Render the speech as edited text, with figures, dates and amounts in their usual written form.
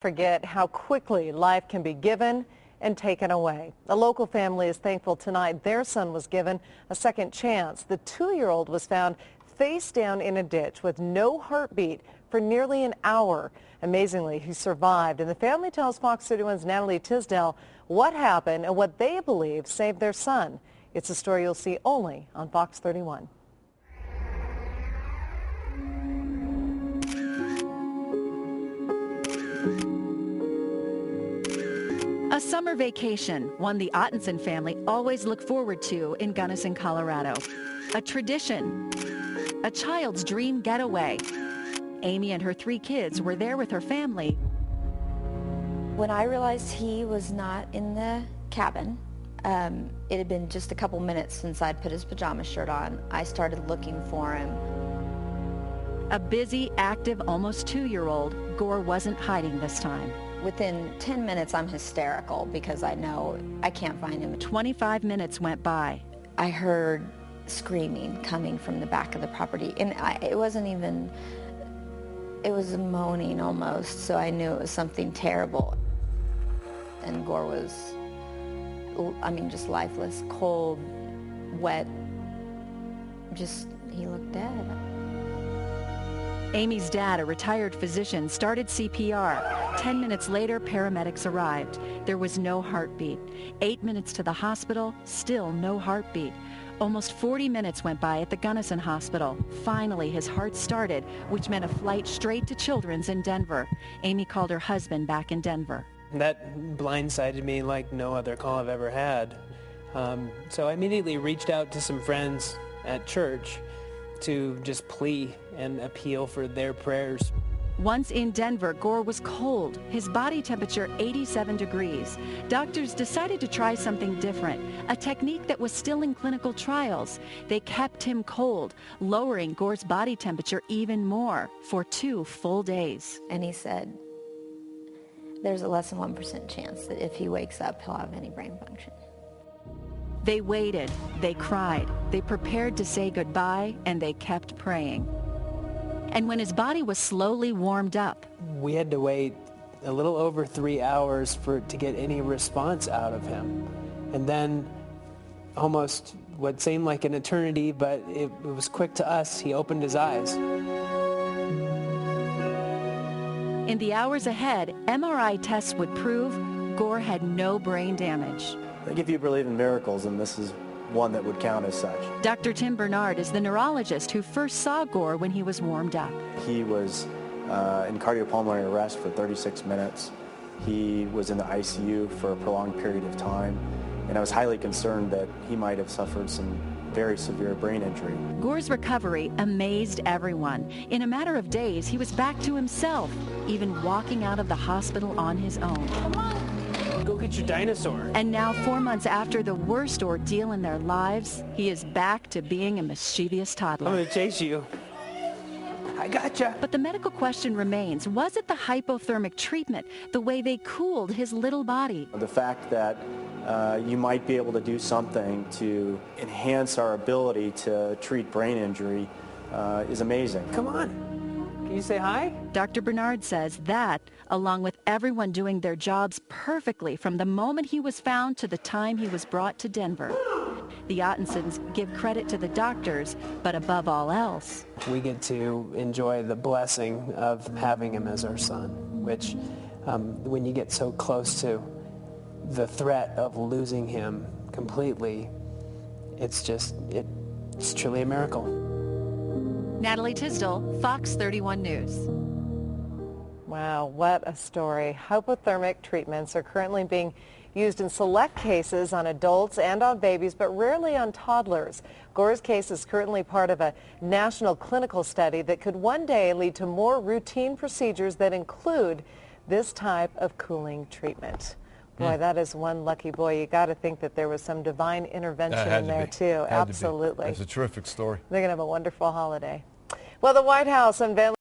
Forget how quickly life can be given and taken away. A local family is thankful tonight their son was given a second chance. The 2-year-old was found face down in a ditch with no heartbeat for nearly an hour. Amazingly, he survived, and the family tells Fox 31's Natalie Tisdale what happened and what they believe saved their son. It's a story you'll see only on Fox 31. A summer vacation, one the Ottenson family always look forward to in Gunnison, Colorado. A tradition, a child's dream getaway. Amy and her 3 kids were there with her family. When I realized he was not in the cabin, it had been just a couple minutes since I'd put his pajama shirt on. I started looking for him. A busy, active, almost 2-year-old, Gore wasn't hiding this time. Within 10 minutes, I'm hysterical because I know I can't find him. 25 minutes went by. I heard screaming coming from the back of the property, and it wasn't even, it was moaning almost, so I knew it was something terrible. And Gore was, just lifeless, cold, wet, he looked dead. Amy's dad, a retired physician, started CPR. 10 minutes later, paramedics arrived. There was no heartbeat. 8 minutes to the hospital, still no heartbeat. Almost 40 minutes went by at the Gunnison Hospital. Finally, his heart started, which meant a flight straight to Children's in Denver. Amy called her husband back in Denver. That blindsided me like no other call I've ever had. So I immediately reached out to some friends at church to just plea and appeal for their prayers. Once in Denver, Gore was cold, his body temperature 87 degrees. Doctors decided to try something different, a technique that was still in clinical trials. They kept him cold, lowering Gore's body temperature even more for 2 full days. And he said, there's a less than 1% chance that if he wakes up, he'll have any brain function. They waited, they cried, they prepared to say goodbye, and they kept praying. And when his body was slowly warmed up, we had to wait a little over 3 hours to get any response out of him. And then almost what seemed like an eternity, but it was quick to us, he opened his eyes. In the hours ahead, MRI tests would prove Gore had no brain damage. I think if you believe in miracles, then this is one that would count as such. Dr. Tim Bernard is the neurologist who first saw Gore when he was warmed up. He was in cardiopulmonary arrest for 36 minutes. He was in the ICU for a prolonged period of time, and I was highly concerned that he might have suffered some very severe brain injury. Gore's recovery amazed everyone. In a matter of days, he was back to himself, even walking out of the hospital on his own. Come on. Go get your dinosaur. And now, 4 months after the worst ordeal in their lives, he is back to being a mischievous toddler. I'm going to chase you. I gotcha. But the medical question remains, was it the hypothermic treatment, the way they cooled his little body? The fact that you might be able to do something to enhance our ability to treat brain injury is amazing. Come on. Can you say hi? Dr. Bernard says that, along with everyone doing their jobs perfectly from the moment he was found to the time he was brought to Denver. The Ottensons give credit to the doctors, but above all else, we get to enjoy the blessing of having him as our son, which when you get so close to the threat of losing him completely, it's truly a miracle. Natalie Tisdale, Fox 31 News. Wow, what a story. Hypothermic treatments are currently being used in select cases on adults and on babies, but rarely on toddlers. Gore's case is currently part of a national clinical study that could one day lead to more routine procedures that include this type of cooling treatment. Boy, that is one lucky boy. You got to think that there was some divine intervention in there, too. Absolutely. It's a terrific story. They're going to have a wonderful holiday. Well, the White House unveiled